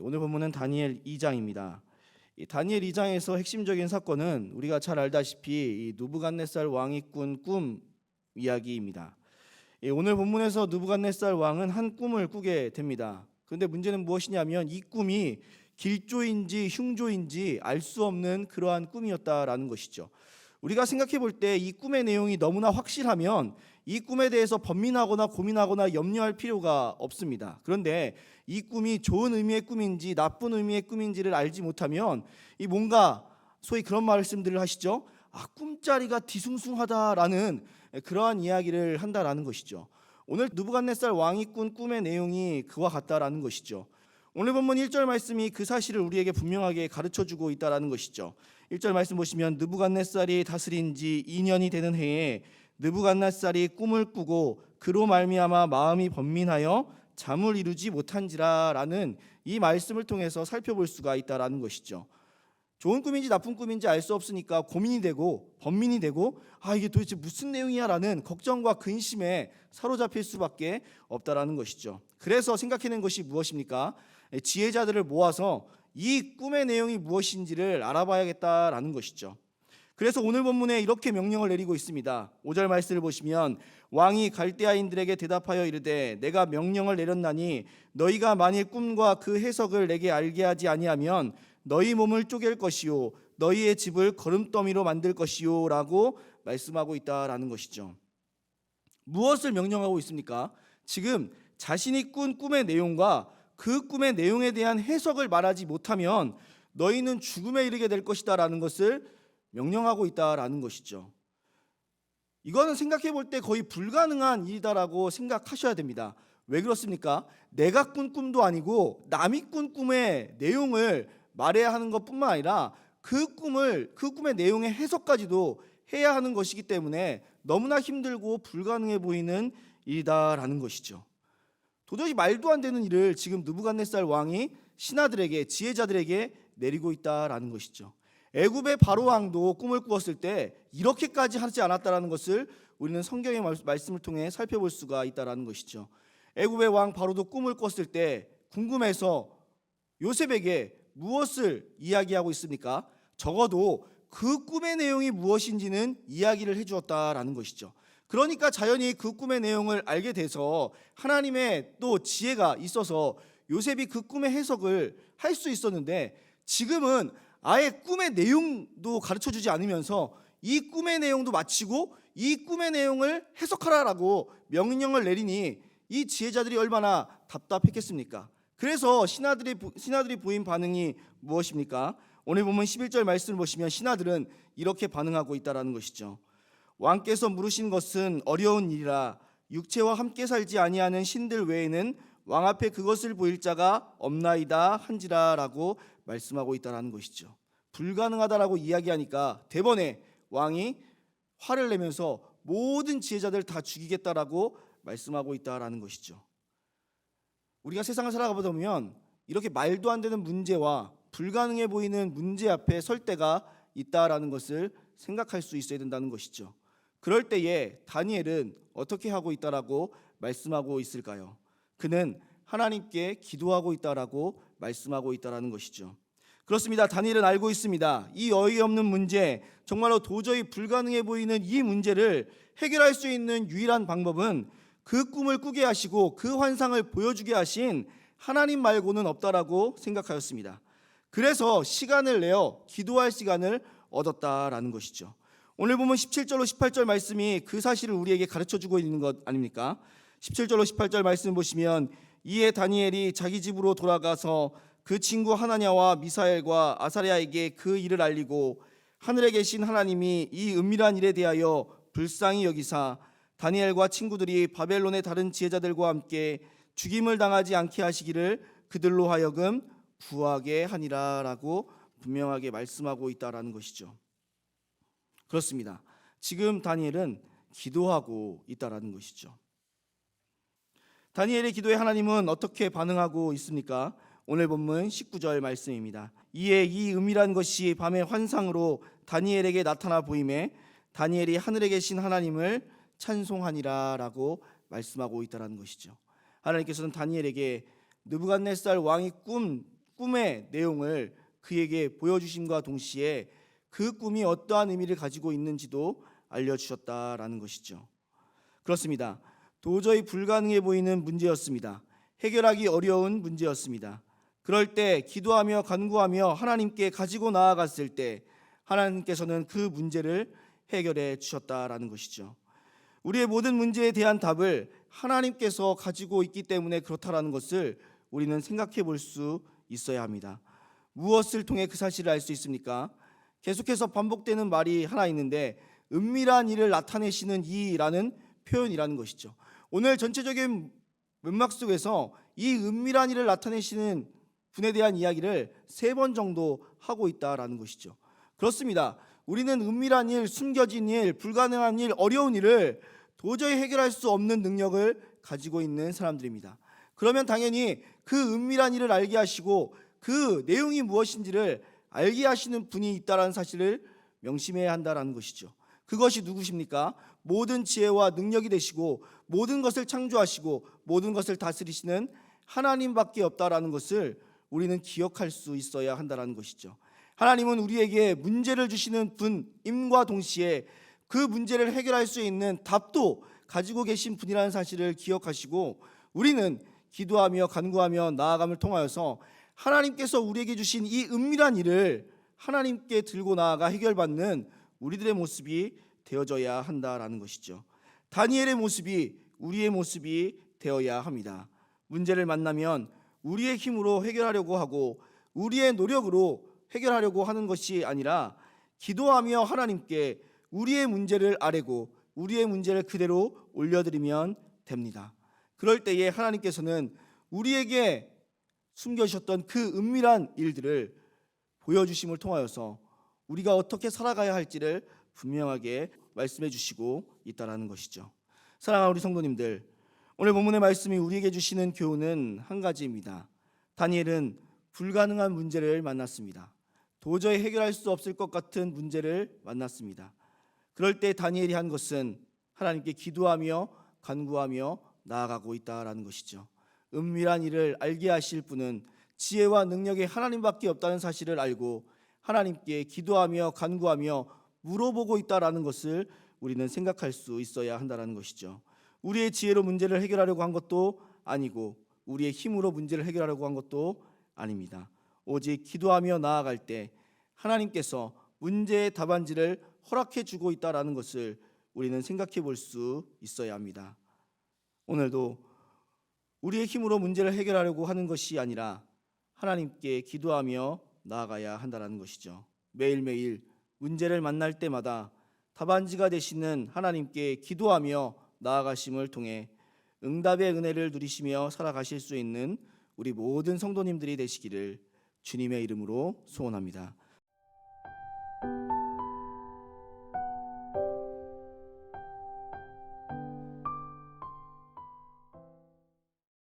오늘 본문은 다니엘 2장입니다. 이 다니엘 2장에서 핵심적인 사건은 우리가 잘 알다시피 이 느부갓네살 왕이 꾼 꿈 이야기입니다. 오늘 본문에서 느부갓네살 왕은 한 꿈을 꾸게 됩니다. 그런데 문제는 무엇이냐면 이 꿈이 길조인지 흉조인지 알 수 없는 그러한 꿈이었다라는 것이죠. 우리가 생각해 볼 때 이 꿈의 내용이 너무나 확실하면 이 꿈에 대해서 번민하거나 고민하거나 염려할 필요가 없습니다. 그런데 이 꿈이 좋은 의미의 꿈인지 나쁜 의미의 꿈인지를 알지 못하면 이 뭔가 소위 그런 말씀들을 하시죠. 꿈자리가 뒤숭숭하다라는 그러한 이야기를 한다라는 것이죠. 오늘 느부갓네살 왕이 꾼 꿈의 내용이 그와 같다라는 것이죠. 오늘 본문 1절 말씀이 그 사실을 우리에게 분명하게 가르쳐주고 있다라는 것이죠. 1절 말씀 보시면 느부갓네살이 다스린 지 2년이 되는 해에 느부갓네살이 꿈을 꾸고 그로 말미암아 마음이 번민하여 잠을 이루지 못한지라라는 이 말씀을 통해서 살펴볼 수가 있다라는 것이죠. 좋은 꿈인지 나쁜 꿈인지 알 수 없으니까 고민이 되고 번민이 되고 이게 도대체 무슨 내용이야라는 걱정과 근심에 사로잡힐 수밖에 없다라는 것이죠. 그래서 생각해낸 것이 무엇입니까? 지혜자들을 모아서 이 꿈의 내용이 무엇인지를 알아봐야겠다라는 것이죠. 그래서 오늘 본문에 이렇게 명령을 내리고 있습니다. 5절 말씀을 보시면 왕이 갈대아인들에게 대답하여 이르되 내가 명령을 내렸나니 너희가 만일 꿈과 그 해석을 내게 알게 하지 아니하면 너희 몸을 쪼갤 것이요 너희의 집을 거름더미로 만들 것이요 라고 말씀하고 있다라는 것이죠. 무엇을 명령하고 있습니까? 지금 자신이 꾼 꿈의 내용과 그 꿈의 내용에 대한 해석을 말하지 못하면 너희는 죽음에 이르게 될 것이다 라는 것을 명령하고 있다라는 것이죠. 이거는 생각해 볼 때 거의 불가능한 일이다라고 생각하셔야 됩니다. 왜 그렇습니까? 내가 꾼 꿈도 아니고 남이 꾼 꿈의 내용을 말해야 하는 것뿐만 아니라 그 꿈의 내용의 해석까지도 해야 하는 것이기 때문에 너무나 힘들고 불가능해 보이는 일이다라는 것이죠. 도저히 말도 안 되는 일을 지금 느부갓네살 왕이 신하들에게 지혜자들에게 내리고 있다라는 것이죠. 애굽의 바로 왕도 꿈을 꾸었을 때 이렇게까지 하지 않았다라는 것을 우리는 성경의 말씀을 통해 살펴볼 수가 있다라는 것이죠. 애굽의 왕 바로도 꿈을 꿨을 때 궁금해서 요셉에게 무엇을 이야기하고 있습니까? 적어도 그 꿈의 내용이 무엇인지는 이야기를 해주었다라는 것이죠. 그러니까 자연히 그 꿈의 내용을 알게 돼서 하나님의 또 지혜가 있어서 요셉이 그 꿈의 해석을 할 수 있었는데 지금은 아예 꿈의 내용도 가르쳐주지 않으면서 이 꿈의 내용도 마치고 이 꿈의 내용을 해석하라라고 명령을 내리니 이 지혜자들이 얼마나 답답했겠습니까? 그래서 신하들이 보인 반응이 무엇입니까? 오늘 보면 11절 말씀을 보시면 신하들은 이렇게 반응하고 있다라는 것이죠. 왕께서 물으신 것은 어려운 일이라 육체와 함께 살지 아니하는 신들 외에는 왕 앞에 그것을 보일 자가 없나이다 한지라라고 말씀하고 있다라는 것이죠. 불가능하다라고 이야기하니까 대번에 왕이 화를 내면서 모든 지혜자들 다 죽이겠다라고 말씀하고 있다라는 것이죠. 우리가 세상을 살아가보다 보면 이렇게 말도 안 되는 문제와 불가능해 보이는 문제 앞에 설 때가 있다라는 것을 생각할 수 있어야 된다는 것이죠. 그럴 때에 다니엘은 어떻게 하고 있다라고 말씀하고 있을까요? 그는 하나님께 기도하고 있다라고 말씀하고 있다라는 것이죠. 그렇습니다. 다니엘은 알고 있습니다. 이 어이없는 문제, 정말로 도저히 불가능해 보이는 이 문제를 해결할 수 있는 유일한 방법은 그 꿈을 꾸게 하시고 그 환상을 보여주게 하신 하나님 말고는 없다라고 생각하였습니다. 그래서 시간을 내어 기도할 시간을 얻었다라는 것이죠. 오늘 보면 17절로 18절 말씀이 그 사실을 우리에게 가르쳐주고 있는 것 아닙니까? 17절로 18절 말씀 보시면 이에 다니엘이 자기 집으로 돌아가서 그 친구 하나냐와 미사엘과 아사랴에게 그 일을 알리고 하늘에 계신 하나님이 이 은밀한 일에 대하여 불쌍히 여기사 다니엘과 친구들이 바벨론의 다른 지혜자들과 함께 죽임을 당하지 않게 하시기를 그들로 하여금 구하게 하니라라고 분명하게 말씀하고 있다라는 것이죠. 그렇습니다. 지금 다니엘은 기도하고 있다라는 것이죠. 다니엘의 기도에 하나님은 어떻게 반응하고 있습니까? 오늘 본문 19절 말씀입니다. 이에 이 은밀한 것이 밤의 환상으로 다니엘에게 나타나 보임에 다니엘이 하늘에 계신 하나님을 찬송하니라라고 말씀하고 있다라는 것이죠. 하나님께서는 다니엘에게 느부갓네살 왕이 꾼 꿈의 내용을 그에게 보여주심과 동시에 그 꿈이 어떠한 의미를 가지고 있는지도 알려주셨다라는 것이죠. 그렇습니다. 도저히 불가능해 보이는 문제였습니다. 해결하기 어려운 문제였습니다. 그럴 때 기도하며 간구하며 하나님께 가지고 나아갔을 때 하나님께서는 그 문제를 해결해 주셨다라는 것이죠. 우리의 모든 문제에 대한 답을 하나님께서 가지고 있기 때문에 그렇다라는 것을 우리는 생각해 볼 수 있어야 합니다. 무엇을 통해 그 사실을 알 수 있습니까? 계속해서 반복되는 말이 하나 있는데 은밀한 일을 나타내시는 이라는 표현이라는 것이죠. 오늘 전체적인 문맥 속에서 이 은밀한 일을 나타내시는 분에 대한 이야기를 3번 정도 하고 있다라는 것이죠. 그렇습니다. 우리는 은밀한 일, 숨겨진 일, 불가능한 일, 어려운 일을 도저히 해결할 수 없는 능력을 가지고 있는 사람들입니다. 그러면 당연히 그 은밀한 일을 알게 하시고 그 내용이 무엇인지를 알게 하시는 분이 있다라는 사실을 명심해야 한다라는 것이죠. 그것이 누구십니까? 모든 지혜와 능력이 되시고 모든 것을 창조하시고 모든 것을 다스리시는 하나님밖에 없다라는 것을 우리는 기억할 수 있어야 한다라는 것이죠. 하나님은 우리에게 문제를 주시는 분임과 동시에 그 문제를 해결할 수 있는 답도 가지고 계신 분이라는 사실을 기억하시고 우리는 기도하며 간구하며 나아감을 통하여서 하나님께서 우리에게 주신 이 은밀한 일을 하나님께 들고 나아가 해결받는 우리들의 모습이 되어져야 한다라는 것이죠. 다니엘의 모습이 우리의 모습이 되어야 합니다. 문제를 만나면 우리의 힘으로 해결하려고 하고 우리의 노력으로 해결하려고 하는 것이 아니라 기도하며 하나님께 우리의 문제를 아뢰고 우리의 문제를 그대로 올려드리면 됩니다. 그럴 때에 하나님께서는 우리에게 숨겨주셨던 그 은밀한 일들을 보여주심을 통하여서 우리가 어떻게 살아가야 할지를 분명하게 말씀해 주시고 있다는 것이죠. 사랑하는 우리 성도님들, 오늘 본문의 말씀이 우리에게 주시는 교훈은 한 가지입니다. 다니엘은 불가능한 문제를 만났습니다. 도저히 해결할 수 없을 것 같은 문제를 만났습니다. 그럴 때 다니엘이 한 것은 하나님께 기도하며 간구하며 나아가고 있다라는 것이죠. 은밀한 일을 알게 하실 분은 지혜와 능력이 하나님밖에 없다는 사실을 알고 하나님께 기도하며 간구하며 물어보고 있다라는 것을 우리는 생각할 수 있어야 한다는 것이죠. 우리의 지혜로 문제를 해결하려고 한 것도 아니고 우리의 힘으로 문제를 해결하려고 한 것도 아닙니다. 오직 기도하며 나아갈 때 하나님께서 문제의 답안지를 허락해 주고 있다라는 것을 우리는 생각해 볼 수 있어야 합니다. 오늘도 우리의 힘으로 문제를 해결하려고 하는 것이 아니라 하나님께 기도하며 나아가야 한다는 것이죠. 매일매일 문제를 만날 때마다 답안지가 되시는 하나님께 기도하며 나아가심을 통해 응답의 은혜를 누리시며 살아가실 수 있는 우리 모든 성도님들이 되시기를 주님의 이름으로 소원합니다.